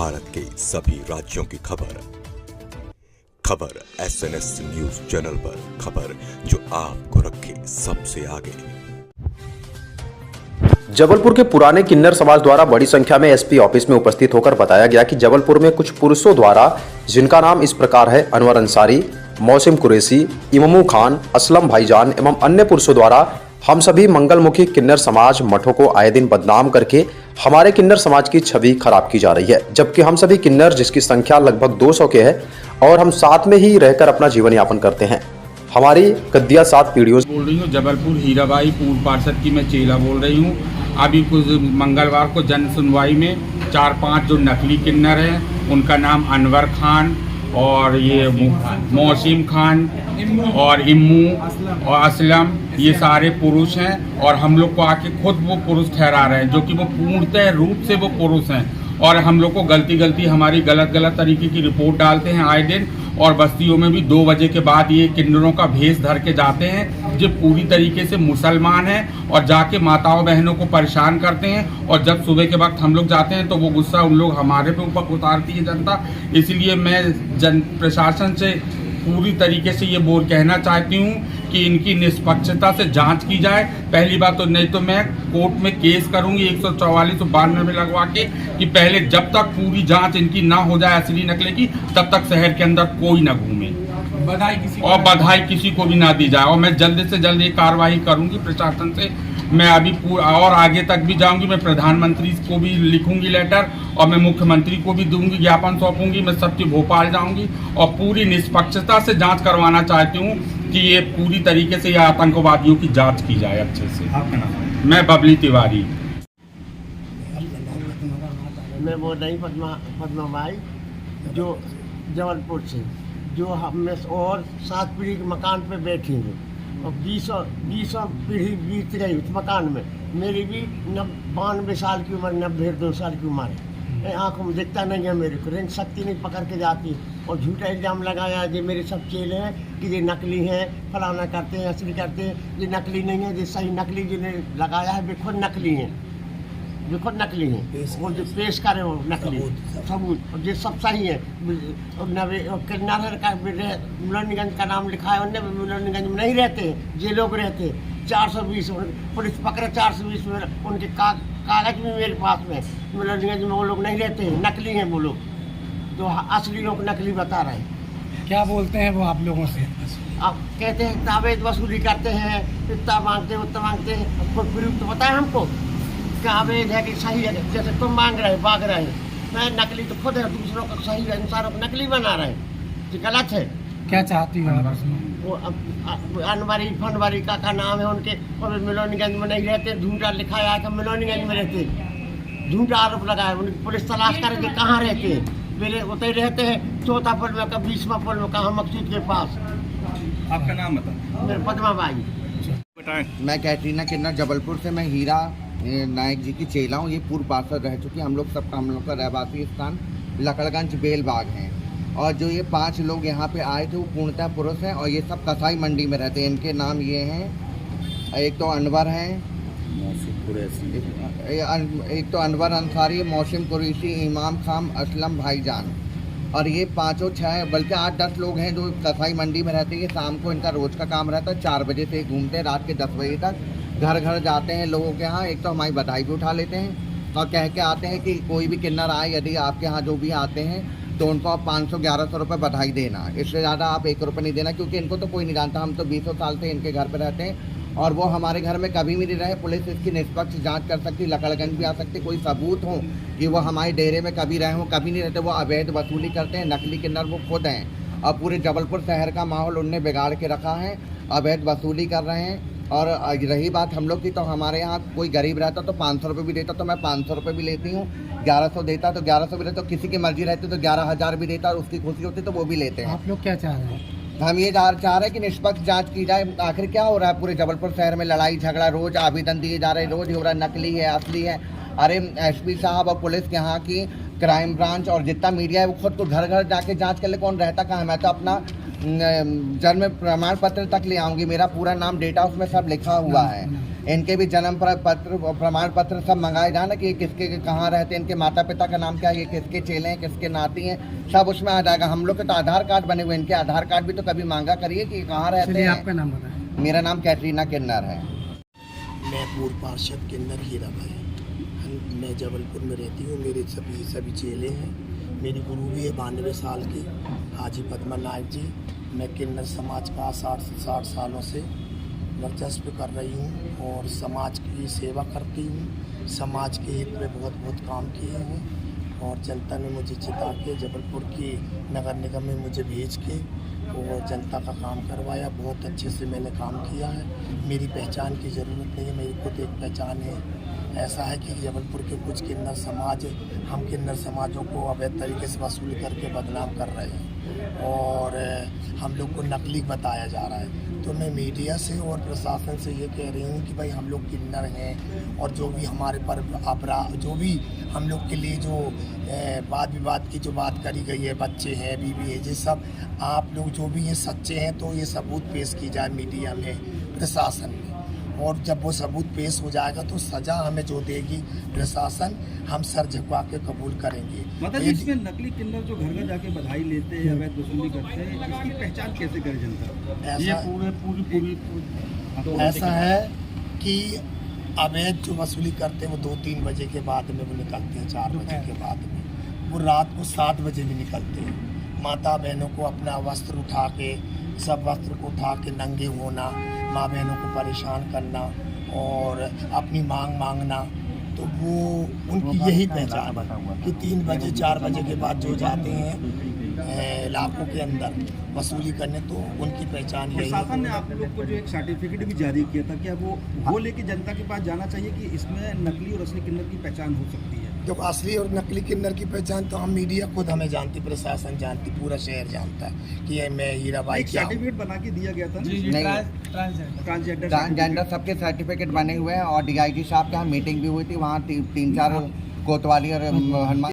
भारत के सभी राज्यों की खबर SNS न्यूज चैनल पर, खबर जो आपको रखे सबसे आगे। जबलपुर के पुराने किन्नर समाज द्वारा बड़ी संख्या में एसपी ऑफिस में उपस्थित होकर बताया गया कि जबलपुर में कुछ पुरुषों द्वारा, जिनका नाम इस प्रकार है: अनवर अंसारी, मौसिम कुरैशी, इमामू खान, असलम भाईजान एवं अन्य पुरुषों द्वारा हम सभी मंगलमुखी किन्नर समाज मठों को आए दिन बदनाम करके हमारे किन्नर समाज की छवि खराब की जा रही है। जबकि हम सभी किन्नर, जिसकी संख्या लगभग 200 के है, और हम साथ में ही रहकर अपना जीवन यापन करते हैं। हमारी गद्दिया 7 पीढ़ियों बोल रही हूँ। जबलपुर हीराबाई पूर्व पार्षद की मैं चेला बोल रही हूँ। अभी कुछ मंगलवार को जन सुनवाई में 4-5 जो नकली किन्नर हैं, उनका नाम अनवर खान और ये मौसिम खान और इम्मू और असलम, ये सारे पुरुष हैं। और हम लोग को आके खुद वो पुरुष ठहरा रहे हैं, जो कि वो पूर्णतः रूप से वो पुरुष हैं। और हम लोग को गलती हमारी गलत तरीके की रिपोर्ट डालते हैं आए दिन। और बस्तियों में भी 2 बजे के बाद ये किन्नरों का भेष धर के जाते हैं, जो पूरी तरीके से मुसलमान हैं, और जाके माताओं बहनों को परेशान करते हैं। और जब सुबह के वक्त हम लोग जाते हैं तो वो गुस्सा उन लोग हमारे पे ऊपर उतारती है जनता। इसलिए मैं प्रशासन से पूरी तरीके से ये कहना चाहती हूँ कि इनकी निष्पक्षता से जांच की जाए। पहली बात तो, नहीं तो मैं कोर्ट में केस करूंगी 144 और 92 में लगवा के, कि पहले जब तक पूरी जांच इनकी ना हो जाए असली नकली की, तब तक शहर के अंदर कोई ना घूमे और बधाई किसी को भी ना दी जाए। और मैं जल्द से जल्द ये कार्रवाई करूंगी प्रशासन से। मैं अभी और आगे तक भी जाऊंगी। मैं प्रधानमंत्री को भी लिखूंगी लेटर, और मैं मुख्यमंत्री को भी दूंगी, ज्ञापन सौंपूंगी। मैं सबकी भोपाल जाऊंगी और पूरी निष्पक्षता से जांच करवाना चाहती हूँ कि ये पूरी तरीके से ये आतंकवादियों की जांच की जाए अच्छे से। आपका नाम? मैं बबली तिवारी। मैं बोल रही पद्मा बाई, जो जबलपुर से, जो हम में और 7 पीढ़ी के मकान पे बैठी हूँ और 20 पीढ़ी बीत गई उस मकान में। मेरी भी 92 साल की उम्र, 92 साल की उम्र है। आँखों में दिखता नहीं है मेरे को, रेंज शक्ति नहीं पकड़ के जाती। और झूठा इल्ज़ाम लगाया जो मेरे सब चेले हैं कि ये नकली हैं, फलाना करते हैं, असली करते हैं। ये नकली नहीं है, जो सही नकली जिन्हें लगाया है वे खुद नकली हैं, जो खुद नकली हैं। वो जो पेश करे वो नकली सबूत, और ये सब सही है। किन्नर का मुलानीगंज का नाम लिखा है, उनने मुलानीगंज में नहीं रहते, ये लोग रहते 420। पुलिस पकड़े 420 में, उनके कागज भी मेरे पास में। मुलानीगंज में वो लोग नहीं रहते, नकली हैं वो लोग, जो असली लोग नकली बता रहे हैं। क्या बोलते हैं वो आप लोगों से? आप कहते हैं ताबेद वसूली करते हैं, इतना मांगते हैं उतना मांगते हैं। कोई प्रूफ तो बताए हमको क्या आवेद है कि सही है? जैसे तुम मांग रहे भाग रहे हैं, मैं नकली तो खुद है, दूसरों को सही इंसानों को नकली बना रहे हैं, ये गलत है। क्या चाहती हो आप? वो अनवरी फनवरी का नाम है उनके, और मिलोनीगंज में नहीं रहते। झूठा लिखाया है कि मिलोनीगंज में रहते, झूठा आरोप लगाया। उनकी पुलिस तलाश करे कि कहाँ रहते हैं। मेरे उतरे रहते हैं 4था पुल में, का 20वां पुल में, कहाँ मकसूद के पास। आपका नाम बताओ? मेरे पद्मा बाई। मैं कैटरीना किन्नर, जबलपुर से। मैं हीरा नायक जी की चेला हूँ। ये पूर्व पार्षद रह चुकी। हम लोग का रहवासी स्थान लकड़गंज बेलबाग हैं। और जो ये 5 लोग यहाँ पे आए थे वो पूर्णतः पुरुष हैं, और ये सब कसाई मंडी में रहते हैं। इनके नाम ये हैं, एक तो अनवर हैं, एक तो अनवर अंसारी, मौसिम कुरैशी, इमाम खान, असलम भाईजान। और ये 5-6 बल्कि 8-10 लोग हैं जो कसाई मंडी में रहते हैं। ये शाम को इनका रोज़ का काम रहता है, 4 बजे से घूमते हैं रात के 10 बजे तक। घर जाते हैं लोगों के यहाँ। एक तो हमारी बधाई भी उठा लेते हैं और कह के आते हैं कि कोई भी किन्नर आए, यदि आपके यहाँ जो भी आते हैं तो उनको आप 500-1100 रुपये बधाई देना, इससे ज़्यादा आप 1 रुपये नहीं देना। क्योंकि इनको तो कोई नहीं जानता। हम तो 20 साल से इनके घर पे रहते हैं और वो हमारे घर में कभी भी नहीं रहे। पुलिस इसकी निष्पक्ष जांच कर सकती, लकड़गंज भी आ सकती। कोई सबूत हो कि वो हमारे डेरे में कभी रहे हों, कभी नहीं रहते। वो अवैध वसूली करते हैं, नकली किन्नर वो खुद हैं। और पूरे जबलपुर शहर का माहौल उनने बिगाड़ के रखा है, अवैध वसूली कर रहे हैं। और रही बात हम लोग की, तो हमारे यहाँ कोई गरीब रहता तो 500 रुपये भी देता, तो मैं 500 रुपये भी लेती हूँ। 1100 देता तो 1100 भी लेता, तो किसी की मर्जी रहती तो 11,000 भी देता, और उसकी खुशी होती तो वो भी लेते हैं। आप लोग क्या चाह रहे हैं? हम ये चाह रहे हैं कि निष्पक्ष जांच की जाए। आखिर क्या हो रहा है पूरे जबलपुर शहर में? लड़ाई झगड़ा, रोज़ आवेदन दिए जा रहे हैं, रोज़ हो रहा है नकली है असली है। अरे एसपी साहब और पुलिस यहाँ की क्राइम ब्रांच और जितना मीडिया है वो खुद को घर जाके जांच कर ले, कौन रहता कहाँ है। मैं तो अपना जन्म प्रमाण पत्र तक ले आऊँगी, मेरा पूरा नाम डेटा उसमें सब लिखा हुआ है। इनके भी जन्म पत्र प्रमाण पत्र सब मंगाए जाना कि ये किसके कहाँ रहते हैं, इनके माता पिता का नाम क्या है, ये किसके चेले हैं, किसके नाती हैं, सब उसमें आ जाएगा। हम लोग के तो आधार कार्ड बने हुए हैं, इनके आधार कार्ड भी तो कभी मांगा करिए कि कहाँ रहते चलिए हैं। आपका नाम बताएं। मेरा नाम कैटरीना किन्नर है। मैं पूर्व पार्षद किन्नर हीरा भाई, मैं जबलपुर में रहती हूँ। मेरे सभी चेले हैं। मेरी गुरु भी है 92 साल की हाजी पद्मा नायक जी। मैं किन्नर समाज का 60 सालों से वर्चस्व कर रही हूँ और समाज की सेवा करती हूँ। समाज के हित में बहुत काम किए हैं और जनता ने मुझे जिता के जबलपुर की नगर निगम में मुझे भेज के और जनता का काम करवाया। बहुत अच्छे से मैंने काम किया है। मेरी पहचान की ज़रूरत नहीं है, मेरी खुद एक पहचान है। ऐसा है कि जबलपुर के कुछ किन्नर समाज, हम किन्नर समाजों को अवैध तरीके से वसूल करके बदनाम कर रहे हैं और हम लोग को नकली बताया जा रहा है। तो मैं मीडिया से और प्रशासन से ये कह रही हूँ कि भाई हम लोग किन्नर हैं और जो भी हमारे पर अपराध, जो भी हम लोग के लिए जो वाद विवाद की जो बात करी गई है, बच्चे हैं, बीवी है, ये सब आप लोग जो भी ये सच्चे हैं तो ये सबूत पेश की जाए मीडिया में, प्रशासन में। और जब वो सबूत पेश हो जाएगा तो सज़ा हमें जो देगी प्रशासन, हम सर झुका के कबूल करेंगे। मतलब इसमें नकली किन्नर जो घर घर जाके बधाई लेते हैं, अवैध वसूली करते हैं, इसकी पहचान कैसे करे जनता? ऐसा है कि अवैध जो वसूली करते हैं वो 2-3 बजे के बाद में वो निकलते हैं, 4 बजे के बाद में। वो रात को 7 बजे भी निकलते हैं। माता बहनों को अपना वस्त्र उठा के, सब वस्त्र को उठा के नंगे होना, माँ बहनों को परेशान करना और अपनी मांगना, तो वो उनकी यही पहचान है कि 3 बजे 4 बजे के बाद जो जाते हैं इलाकों के अंदर वसूली करने, तो उनकी पहचान यही है। प्रशासन ने आप लोग को जो एक सर्टिफिकेट भी जारी किया था, क्या वो लेके जनता के पास जाना चाहिए कि इसमें नकली और असली किन्नर की पहचान हो सकती है? तो असली और नकली किन्नर की पहचान तो हम मीडिया खुद हमें जानती, प्रशासन जानती, पूरा शहर जानता है कि ये मैं हीरा भाई एक क्या हूँ। सर्टिफिकेट बना के दिया गया था ट्रांसजेंडर ट्रांसजेंडर सबके सर्टिफिकेट बने हुए हैं और DIG साहब के यहाँ मीटिंग भी हुई थी। वहाँ 3-4 कोतवाली और हनुमान